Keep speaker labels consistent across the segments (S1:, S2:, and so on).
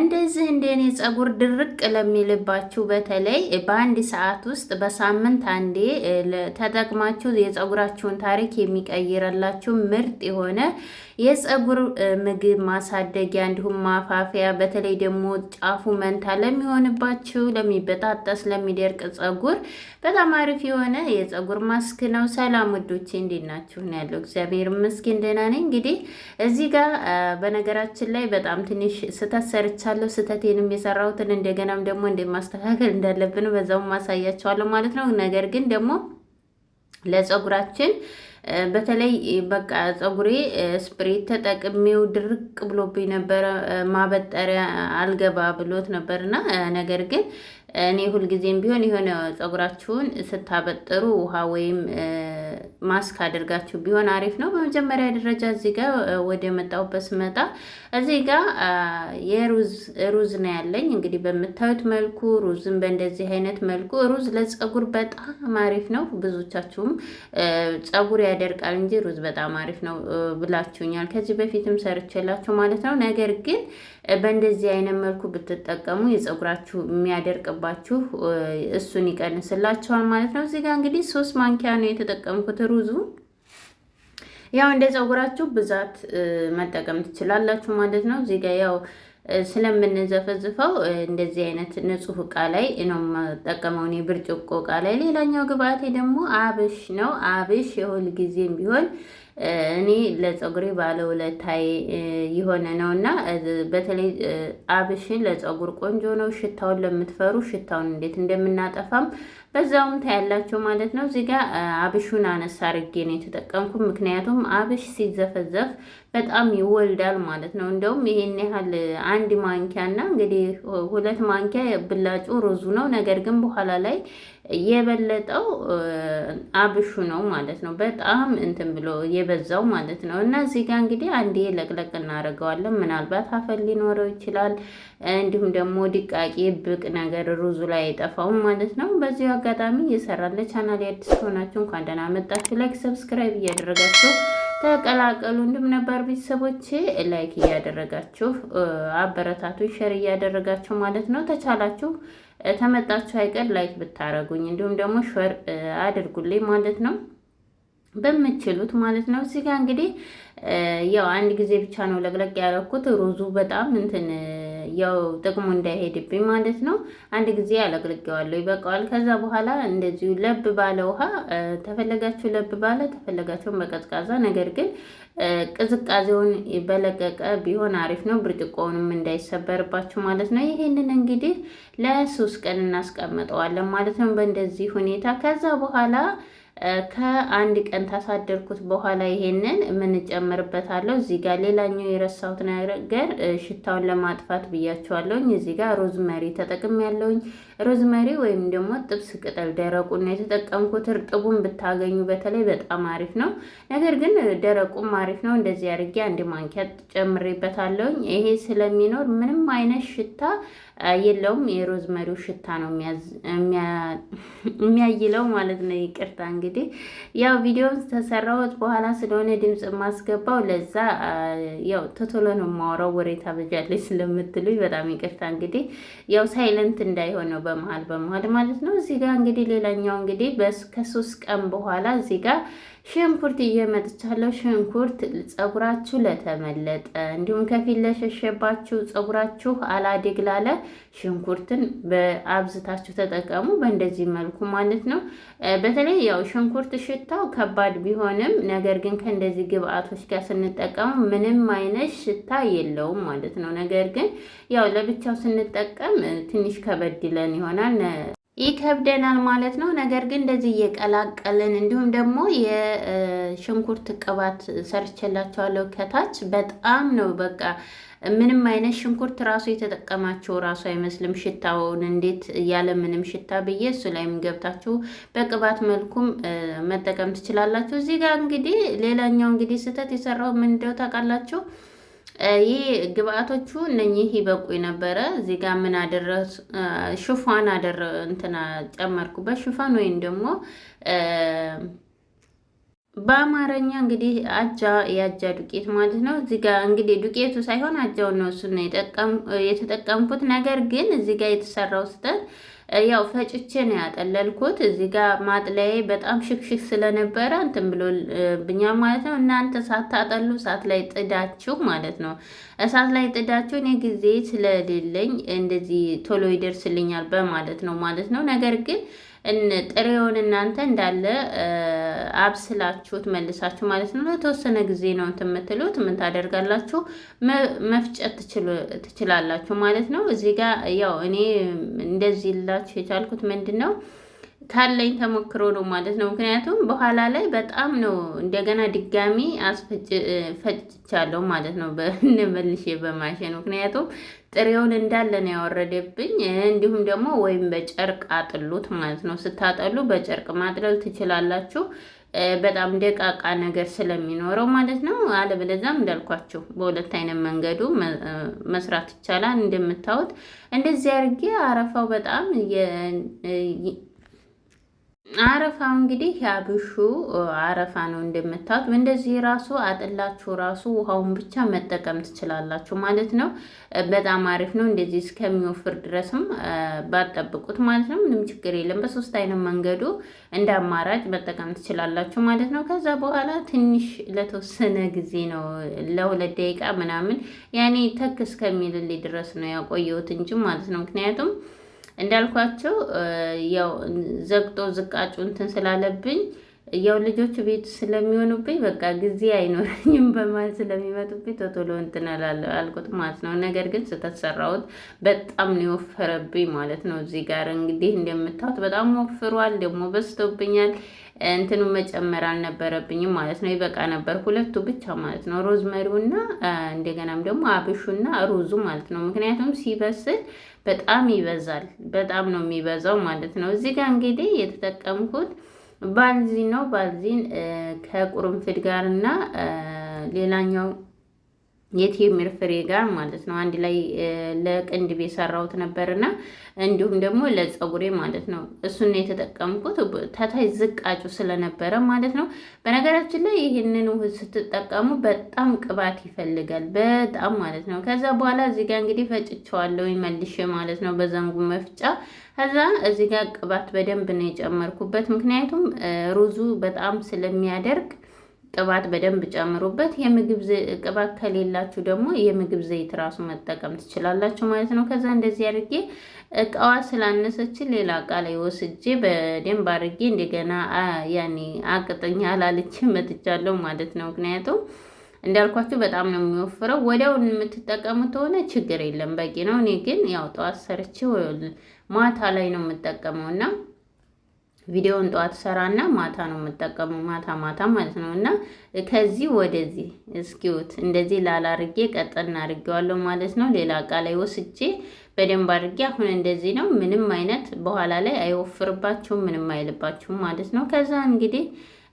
S1: እንደዚህ እንደኔ ጸጉር ድርቅ ለሚልባችሁ በተለይ በአንድ ሰዓት ውስጥ በሳምንት አንዴ ተጠቅማችሁ የጸጉራችሁን ታሪክ የሚቀይርላችሁ ምርጥ የሆነ የጸጉር ምግብ ማሳደጊያ እንዲሁም ማፋፊያ፣ በተለይ ደግሞ ጫፉ መንታ ለሚሆንባችሁ፣ ለሚበጣጠስ ለሚደርቅ ጸጉር በጣም አሪፍ የሆነ የጸጉር ማስክ ነው። ሰላም ውዶቼ እንዴት ናችሁ? ነው ያለው። እግዚአብሔር ይመስገን ደህና ነኝ። እንግዲህ እዚህ ጋር በነገራችን ላይ በጣም ትንሽ ስህተት ሰርቻለሁ። ስህተቴንም የሰራሁትን እንደገናም ደግሞ እንደማስተካከል እንዳለብን በዛውም ማሳያቸዋለሁ ማለት ነው። ነገር ግን ደግሞ ለጸጉራችን በተለይ በቃ ጸጉሬ ስፕሬት ተጠቅሜው ድርቅ ብሎብኝ ነበረ። ማበጠሪያ አልገባ ብሎት ነበርና ነገር ግን እኔ ሁልጊዜም ቢሆን የሆነ ጸጉራችሁን ስታበጥሩ ውሃ ወይም ማስክ አድርጋችሁ ቢሆን አሪፍ ነው። በመጀመሪያ ደረጃ እዚህ ጋር ወደ መጣሁበት ስመጣ እዚህ ጋር ሩዝ ነው ያለኝ። እንግዲህ በምታዩት መልኩ ሩዝን በእንደዚህ አይነት መልኩ ሩዝ ለጸጉር በጣም አሪፍ ነው። ብዙዎቻችሁም ጸጉር ያደርቃል እንጂ ሩዝ በጣም አሪፍ ነው ብላችሁኛል። ከዚህ በፊትም ሰርቼላችሁ ማለት ነው። ነገር ግን በእንደዚህ አይነት መልኩ ብትጠቀሙ የጸጉራችሁ የሚያደርቅባችሁ እሱን ይቀንስላችኋል ማለት ነው። እዚህ ጋር እንግዲህ 3 ማንኪያ ነው የተጠቀምኩት ሩዙ። ያው እንደ ጸጉራችሁ ብዛት መጠቀም ትችላላችሁ ማለት ነው። እዚህ ጋር ያው ስለምንዘፈዝፈው እንደዚህ አይነት ንጹህ እቃ ላይ ነው የምጠቀመው እኔ፣ ብርጭቆ እቃ ላይ። ሌላኛው ግብአቴ ደግሞ አብሽ ነው። አብሽ የሁል ጊዜም ቢሆን እኔ ለጸጉሬ ባለውለታዬ የሆነ ነው እና በተለይ አብሽን ለጸጉር ቆንጆ ነው። ሽታውን ለምትፈሩ ሽታውን እንዴት እንደምናጠፋም በዛውም ታያላችሁ ማለት ነው። እዚህ ጋር አብሹን አነሳ አርጌ ነው የተጠቀምኩት፣ ምክንያቱም አብሽ ሲዘፈዘፍ በጣም ይወልዳል ማለት ነው። እንደውም ይሄን ያህል 1 ማንኪያና እንግዲህ 2 ማንኪያ ብላጩ ሩዙ ነው። ነገር ግን በኋላ ላይ የበለጠው አብሹ ነው ማለት ነው። በጣም እንትን ብሎ የበዛው ማለት ነው። እና እዚህ ጋር እንግዲህ አንዴ ለቅለቅ እናደርገዋለን። ምናልባት አፈር ሊኖረው ይችላል። እንዲሁም ደግሞ ድቃቄ ብቅ ነገር ሩዙ ላይ አይጠፋውም ማለት ነው። በዚሁ አጋጣሚ እየሰራለ ቻናል አዲስ ሆናችሁ እንኳን ደህና መጣችሁ። ላይክ ሰብስክራይብ እያደረጋችሁ ተቀላቀሉ። እንዲሁም ነባር ቤተሰቦቼ ላይክ እያደረጋችሁ አበረታቱ፣ ሸር እያደረጋችሁ ማለት ነው። ተቻላችሁ ተመጣችሁ አይቀር ላይክ ብታረጉኝ እንዲሁም ደግሞ ሸር አድርጉልኝ ማለት ነው፣ በምችሉት ማለት ነው። እዚህ ጋር እንግዲህ ያው አንድ ጊዜ ብቻ ነው ለቅለቅ ያደረኩት። ሩዙ በጣም እንትን ያው ጥቅሙ እንዳይሄድብኝ ማለት ነው። አንድ ጊዜ አለቅልቄዋለሁ፣ ይበቃዋል። ከዛ በኋላ እንደዚሁ ለብ ባለ ውሃ ተፈለጋችሁ ለብ ባለ ተፈለጋችሁን በቀዝቃዛ፣ ነገር ግን ቅዝቃዜውን በለቀቀ ቢሆን አሪፍ ነው፣ ብርጭቆውንም እንዳይሰበርባችሁ ማለት ነው። ይሄንን እንግዲህ ለ3 ቀን እናስቀምጠዋለን ማለት ነው በእንደዚህ ሁኔታ። ከዛ በኋላ ከ1 ቀን ታሳደርኩት በኋላ ይሄንን የምንጨምርበታለሁ። እዚህ ጋር ሌላኛው የረሳሁት ነገር ሽታውን ለማጥፋት ብያቸዋለሁኝ። እዚህ ጋር ሮዝመሪ ተጠቅም ያለውኝ። ሮዝመሪ ወይም ደግሞ ጥብስ ቅጠል ደረቁን ነው የተጠቀምኩት። እርጥቡን ብታገኙ በተለይ በጣም አሪፍ ነው። ነገር ግን ደረቁም አሪፍ ነው። እንደዚህ አድርጌ 1 ማንኪያ ጨምሬበታለሁኝ። ይሄ ስለሚኖር ምንም አይነት ሽታ የለውም። የሮዝመሪው ሽታ ነው የሚያይለው ማለት ነው። ይቅርታ እንግዲህ ያው ቪዲዮውን ተሰራሁት በኋላ ስለሆነ ድምጽ የማስገባው ለዛ ያው ቶሎ ነው የማወራው፣ ወሬ ታበጃለች ስለምትሉኝ በጣም ይቅርታ። እንግዲህ ያው ሳይለንት እንዳይሆነው በመሀል ማለት ነው። እዚህ ጋር እንግዲህ ሌላኛው እንግዲህ ከ3 ቀን በኋላ እዚህ ጋር ሽንኩርት እየመጥቻለሁ። ሽንኩርት ጸጉራችሁ ለተመለጠ እንዲሁም ከፊት ለሸሸባችሁ ጸጉራችሁ አላደግ ላለ ሽንኩርትን በአብዝታችሁ ተጠቀሙ፣ በእንደዚህ መልኩ ማለት ነው። በተለይ ያው ሽንኩርት ሽታው ከባድ ቢሆንም ነገር ግን ከእንደዚህ ግብአቶች ጋር ስንጠቀሙ ምንም አይነት ሽታ የለውም ማለት ነው። ነገር ግን ያው ለብቻው ስንጠቀም ትንሽ ከበድ ይለን ይሆናል፣ ይከብደናል ማለት ነው። ነገር ግን እንደዚህ እየቀላቀልን እንዲሁም ደግሞ የሽንኩርት ቅባት ሰርቼላችኋለሁ ከታች። በጣም ነው በቃ ምንም አይነት ሽንኩርት ራሱ የተጠቀማቸው ራሱ አይመስልም። ሽታውን እንዴት ያለ ምንም ሽታ ብዬ እሱ ላይም ገብታችሁ በቅባት መልኩም መጠቀም ትችላላችሁ። እዚህ ጋር እንግዲህ ሌላኛው እንግዲህ ስህተት የሰራው ምን እንደው ታውቃላችሁ? ይህ ግብአቶቹ እነኚህ ይበቁ ነበረ። እዚህ ጋር ምን ሽፋን እንትና ጨመርኩበት። ሽፋን ወይም ደግሞ በአማርኛ እንግዲህ አጃ የአጃ ዱቄት ማለት ነው። እዚህ ጋር እንግዲህ ዱቄቱ ሳይሆን አጃውን ነው እሱን ነው የተጠቀምኩት። ነገር ግን እዚህ ጋር የተሰራው ስህተት ያው ፈጭቼ ነው ያጠለልኩት። እዚህ ጋር ማጥለያዬ በጣም ሽክሽክ ስለነበረ እንትን ብሎ ብኛ ማለት ነው። እናንተ ሳታጠሉ እሳት ላይ ጥዳችሁ ማለት ነው። እሳት ላይ ጥዳችሁ እኔ ጊዜ ስለሌለኝ እንደዚህ ቶሎ ይደርስልኛል በማለት ነው ማለት ነው። ነገር ግን ጥሬውን እናንተ እንዳለ አብስላችሁት መልሳችሁ ማለት ነው ለተወሰነ ጊዜ ነው እንትን የምትሉት ምን ታደርጋላችሁ መፍጨት ትችላላችሁ ማለት ነው። እዚህ ጋር ያው እኔ እንደዚህ ላችሁ የቻልኩት ምንድን ነው ካለኝ ተሞክሮ ነው ማለት ነው። ምክንያቱም በኋላ ላይ በጣም ነው እንደገና ድጋሚ ፈጭቻለሁ ማለት ነው መልሼ በማሽን ምክንያቱም ጥሬውን እንዳለ ነው ያወረደብኝ። እንዲሁም ደግሞ ወይም በጨርቅ አጥሉት ማለት ነው። ስታጠሉ በጨርቅ ማጥለል ትችላላችሁ በጣም ደቃቃ ነገር ስለሚኖረው ማለት ነው። አለበለዚያም እንዳልኳችሁ በሁለት አይነት መንገዱ መስራት ይቻላል። እንደምታዩት እንደዚህ አድርጌ አረፋው በጣም አረፋው እንግዲህ ያብሹ አረፋ ነው እንደምታዩት። እንደዚህ ራሱ አጥላችሁ ራሱ ውሃውን ብቻ መጠቀም ትችላላችሁ ማለት ነው። በጣም አሪፍ ነው። እንደዚህ እስከሚወፍር ድረስም ባጠብቁት ማለት ነው። ምንም ችግር የለም። በሶስት አይነት መንገዱ እንደ አማራጭ መጠቀም ትችላላችሁ ማለት ነው። ከዛ በኋላ ትንሽ ለተወሰነ ጊዜ ነው ለ2 ደቂቃ ምናምን ያኔ ተክ እስከሚልልኝ ድረስ ነው ያቆየሁት እንጂ ማለት ነው። ምክንያቱም እንዳልኳቸው ያው ዘግጦ ዝቃጩ እንትን ስላለብኝ ያው ልጆቹ ቤት ስለሚሆኑብኝ በቃ ጊዜ አይኖረኝም በማለት ስለሚመጡብኝ ቶሎ እንትን አልኩት ማለት ነው። ነገር ግን ስተሰራሁት በጣም ነው የወፈረብኝ ማለት ነው። እዚህ ጋር እንግዲህ እንደምታዩት በጣም ወፍሯል፣ ደግሞ በዝቶብኛል። እንትኑ መጨመር አልነበረብኝም ማለት ነው። ይበቃ ነበር ሁለቱ ብቻ ማለት ነው። ሮዝመሪውና እንደገናም ደግሞ አብሹና ሩዙ ማለት ነው። ምክንያቱም ሲበስል በጣም ይበዛል፣ በጣም ነው የሚበዛው ማለት ነው። እዚህ ጋር እንግዲህ የተጠቀምኩት ባልዚን ነው። ባልዚን ከቁርንፍድ ጋር እና ሌላኛው የቴምር ፍሬ ጋር ማለት ነው አንድ ላይ ለቅንድብ የሰራሁት ነበርና እንዲሁም ደግሞ ለፀጉሬ ማለት ነው። እሱን የተጠቀምኩት ታታይ ዝቃጩ ስለነበረ ማለት ነው። በነገራችን ላይ ይህንን ውህድ ስትጠቀሙ በጣም ቅባት ይፈልጋል በጣም ማለት ነው። ከዛ በኋላ እዚህ ጋር እንግዲህ ፈጭቸዋለሁ መልሼ ማለት ነው በዘንጉ መፍጫ። ከዛ እዚህ ጋር ቅባት በደንብ ነው የጨመርኩበት፣ ምክንያቱም ሩዙ በጣም ስለሚያደርግ ቅባት በደንብ ጨምሩበት። የምግብ ቅባት ከሌላችሁ ደግሞ የምግብ ዘይት ራሱ መጠቀም ትችላላችሁ ማለት ነው። ከዛ እንደዚህ አድርጌ እቃዋ ስላነሰችን ሌላ እቃ ላይ ወስጄ በደንብ አድርጌ እንደገና ያኔ አቅጥኛ አላልቼ መጥቻለሁ ማለት ነው። ምክንያቱም እንዳልኳችሁ በጣም ነው የሚወፍረው። ወዲያው የምትጠቀሙት ሆነ ችግር የለም በቂ ነው። እኔ ግን ያው ጠዋት ሰርቼ ማታ ላይ ነው የምጠቀመው እና ቪዲዮውን ጠዋት ሰራና ማታ ነው የምጠቀመው ማታ ማለት ነው። እና ከዚህ ወደዚህ እስኪውት እንደዚህ ላላርጌ ቀጠና አድርጌዋለሁ ማለት ነው። ሌላ እቃ ላይ ወስጄ በደንብ አድርጌ አሁን እንደዚህ ነው። ምንም አይነት በኋላ ላይ አይወፍርባችሁም፣ ምንም አይልባችሁም ማለት ነው። ከዛ እንግዲህ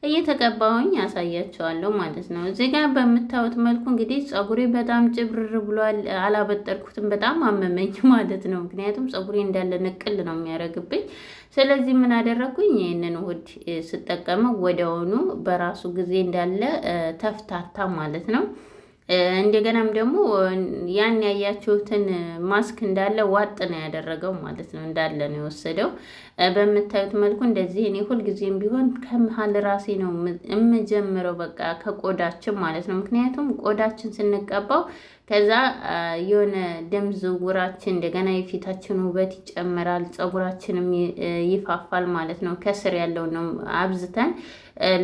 S1: እየተቀባሁኝ ያሳያቸዋለሁ ማለት ነው። እዚህ ጋር በምታዩት መልኩ እንግዲህ ፀጉሬ በጣም ጭብርር ብሏል። አላበጠርኩትም፣ በጣም አመመኝ ማለት ነው። ምክንያቱም ፀጉሬ እንዳለ ንቅል ነው የሚያደርግብኝ። ስለዚህ ምን አደረኩኝ? ይህንን ውህድ ስጠቀመው ወዲያውኑ በራሱ ጊዜ እንዳለ ተፍታታ ማለት ነው። እንደገናም ደግሞ ያን ያያችሁትን ማስክ እንዳለ ዋጥ ነው ያደረገው ማለት ነው። እንዳለ ነው የወሰደው። በምታዩት መልኩ እንደዚህ እኔ ሁልጊዜም ቢሆን ከመሀል ራሴ ነው የምጀምረው፣ በቃ ከቆዳችን ማለት ነው። ምክንያቱም ቆዳችን ስንቀባው ከዛ የሆነ ደም ዝውውራችን እንደገና የፊታችን ውበት ይጨምራል፣ ፀጉራችንም ይፋፋል ማለት ነው። ከስር ያለው ነው አብዝተን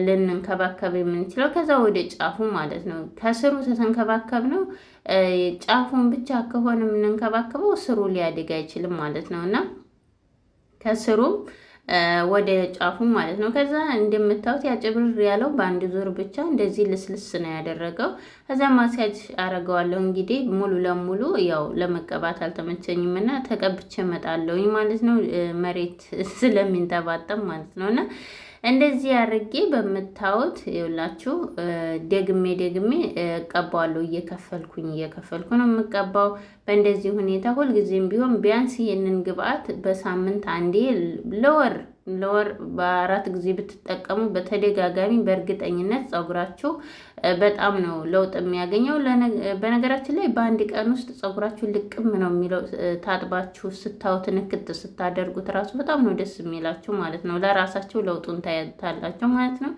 S1: ልንንከባከብ የምንችለው ከዛ ወደ ጫፉ ማለት ነው። ከስሩ ተንከባከብ ነው ጫፉን ብቻ ከሆነ የምንንከባከበው ስሩ ሊያድግ አይችልም ማለት ነው። እና ከስሩም ወደ ጫፉ ማለት ነው። ከዛ እንደምታዩት ያጭብርር ያለው በአንድ ዙር ብቻ እንደዚህ ልስልስ ነው ያደረገው። ከዛ ማስያጅ አረገዋለሁ እንግዲህ ሙሉ ለሙሉ ያው ለመቀባት አልተመቸኝም እና ተቀብቼ እመጣለሁኝ ማለት ነው። መሬት ስለሚንጠባጠብ ማለት ነው። እና እንደዚህ አድርጌ በምታዩት ይኸውላችሁ ደግሜ እቀባዋለሁ። እየከፈልኩ ነው የምቀባው። በእንደዚህ ሁኔታ ሁልጊዜም ቢሆን ቢያንስ ይህንን ግብአት በሳምንት አንዴ ለወር ለወር በ4 ጊዜ ብትጠቀሙ በተደጋጋሚ በእርግጠኝነት ፀጉራችሁ በጣም ነው ለውጥ የሚያገኘው። በነገራችን ላይ በአንድ ቀን ውስጥ ፀጉራችሁ ልቅም ነው የሚለው። ታጥባችሁ ስታዩት ንክት ስታደርጉት ራሱ በጣም ነው ደስ የሚላችሁ ማለት ነው። ለራሳችሁ ለውጡን ታያታላችሁ ማለት ነው።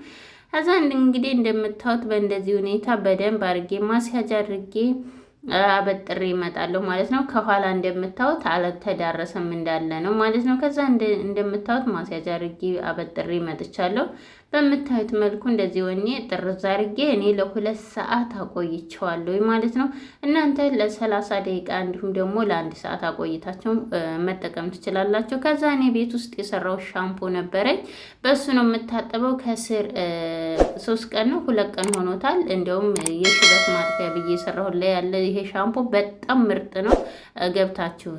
S1: ከዛ እንግዲህ እንደምታዩት በእንደዚህ ሁኔታ በደንብ አድርጌ ማስያጅ አድርጌ አበጥሬ እመጣለሁ ማለት ነው። ከኋላ እንደምታዩት አልተዳረሰም እንዳለ ነው ማለት ነው። ከዛ እንደምታዩት ማስያጅ አድርጌ አበጥሬ መጥቻለሁ። በምታዩት መልኩ እንደዚህ ሆኜ ጥርዝ አድርጌ እኔ ለ2 ሰዓት አቆይቼዋለሁ ማለት ነው። እናንተ ለ30 ደቂቃ እንዲሁም ደግሞ ለ1 ሰዓት አቆይታችሁ መጠቀም ትችላላችሁ። ከዛ እኔ ቤት ውስጥ የሰራው ሻምፖ ነበረኝ፣ በሱ ነው የምታጠበው። ከስር 3 ቀን ነው 2 ቀን ሆኖታል። እንደውም የሽበት ማጥፊያ ብዬ የሰራሁት ላይ ያለ ይሄ ሻምፖ በጣም ምርጥ ነው። ገብታችሁ